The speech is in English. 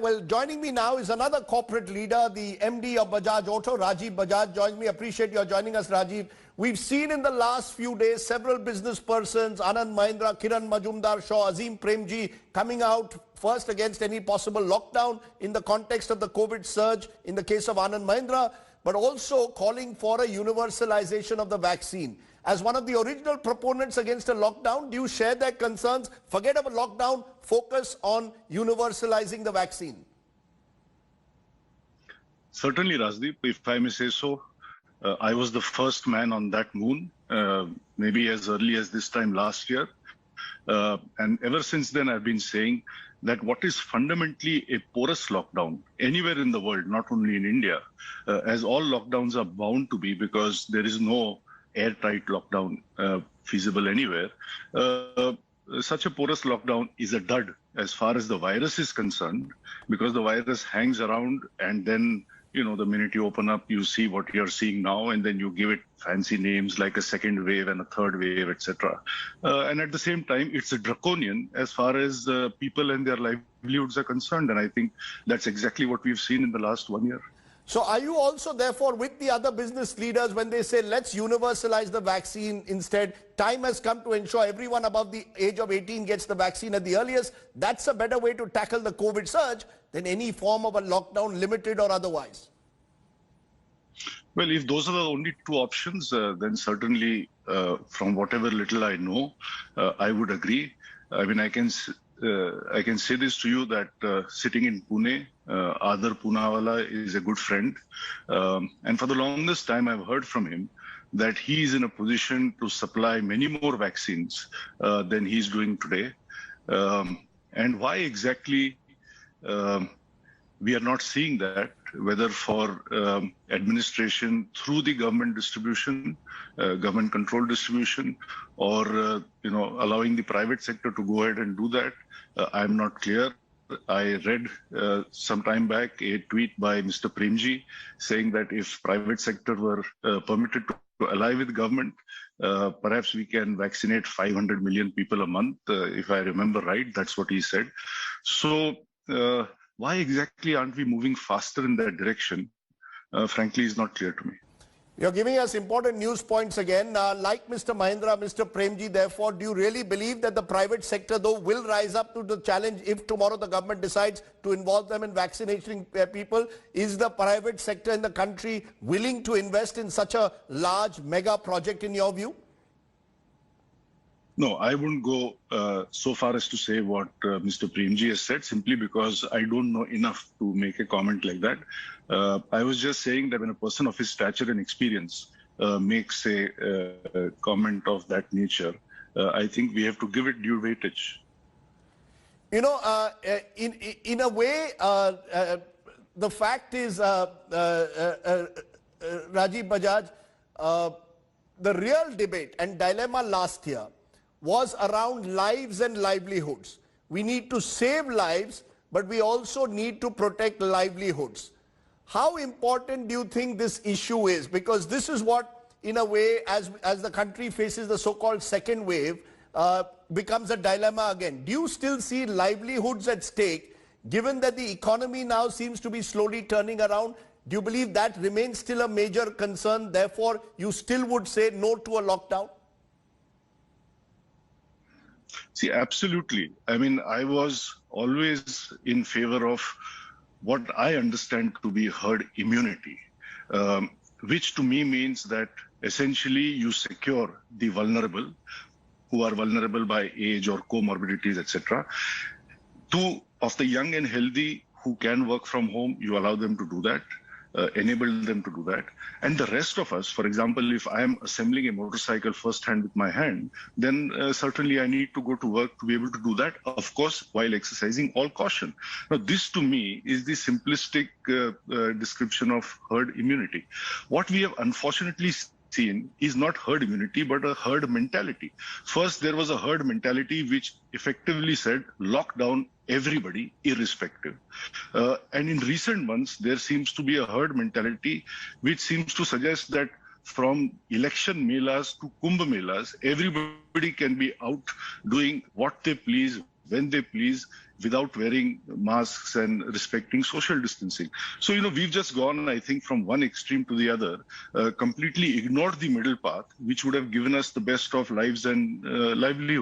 Well, joining me now is another corporate leader, the MD of Bajaj Auto, Rajiv Bajaj, joins me. Appreciate your joining us, Rajiv. We've seen in the last few days several business persons, Anand Mahindra, Kiran Majumdar Shaw, Azim Premji, coming out first against any possible lockdown in the context of the COVID surge in the case of Anand Mahindra, but also calling for a universalization of the vaccine. As one of the original proponents against a lockdown, do you share their concerns? Forget about lockdown, focus on universalizing the vaccine. Certainly, Rajdeep, if I may say so. I was the first man on that moon, maybe as early as this time last year. And ever since then, I've been saying that what is fundamentally a porous lockdown anywhere in the world, not only in India, as all lockdowns are bound to be because there is no airtight lockdown feasible anywhere. Such a porous lockdown is a dud as far as the virus is concerned, because the virus hangs around and then, you know, the minute you open up, you see what you're seeing now, and then you give it fancy names like a second wave and a third wave, etc. And at the same time, it's a draconian as far as people and their livelihoods are concerned. And I think that's exactly what we've seen in the last 1 year. So are you also therefore with the other business leaders when they say let's universalize the vaccine instead? Time has come to ensure everyone above the age of 18 gets the vaccine at the earliest. That's a better way to tackle the COVID surge than any form of a lockdown, limited or otherwise. Well, if those are the only two options, then certainly from whatever little I know, I would agree. I mean, I can say this to you that sitting in Pune, Adar Poonawala is a good friend. And for the longest time, I've heard from him that he is in a position to supply many more vaccines than he's doing today. And why exactly we are not seeing that, whether for administration through the government distribution, government control distribution, or allowing the private sector to go ahead and do that, I'm not clear. I read some time back a tweet by Mr. Premji saying that if private sector were permitted to ally with government, perhaps we can vaccinate 500 million people a month. If I remember right, that's what he said. So why exactly aren't we moving faster in that direction? Frankly, is not clear to me. You're giving us important news points again. Like Mr. Mahindra, Mr. Premji, therefore, do you really believe that the private sector, though, will rise up to the challenge if tomorrow the government decides to involve them in vaccinating people? Is the private sector in the country willing to invest in such a large mega project in your view? No, I wouldn't go so far as to say what Mr. Premji has said, simply because I don't know enough to make a comment like that. I was just saying that when a person of his stature and experience makes a comment of that nature, I think we have to give it due weightage. You know, in a way, the fact is, Rajiv Bajaj, the real debate and dilemma last year was around lives and livelihoods. We need to save lives, but we also need to protect livelihoods. How important do you think this issue is? Because this is what, in a way, as the country faces the so-called second wave, becomes a dilemma again. Do you still see livelihoods at stake, given that the economy now seems to be slowly turning around? Do you believe that remains still a major concern? Therefore, you still would say no to a lockdown? See, absolutely. I mean, I was always in favor of what I understand to be herd immunity, which to me means that essentially you secure the vulnerable, who are vulnerable by age or comorbidities, etc. Two, of the young and healthy who can work from home, you allow them to do that. Enable them to do that. And the rest of us, for example, if I am assembling a motorcycle firsthand with my hand, then certainly I need to go to work to be able to do that, of course, while exercising all caution. Now, this to me is the simplistic description of herd immunity. What we have unfortunately seen is not herd immunity, but a herd mentality. First, there was a herd mentality which effectively said lock down everybody, irrespective. And in recent months, there seems to be a herd mentality which seems to suggest that from election melas to Kumbh melas, everybody can be out doing what they please, when they please, without wearing masks and respecting social distancing. So, we've just gone, I think, from one extreme to the other, completely ignored the middle path, which would have given us the best of lives and livelihood.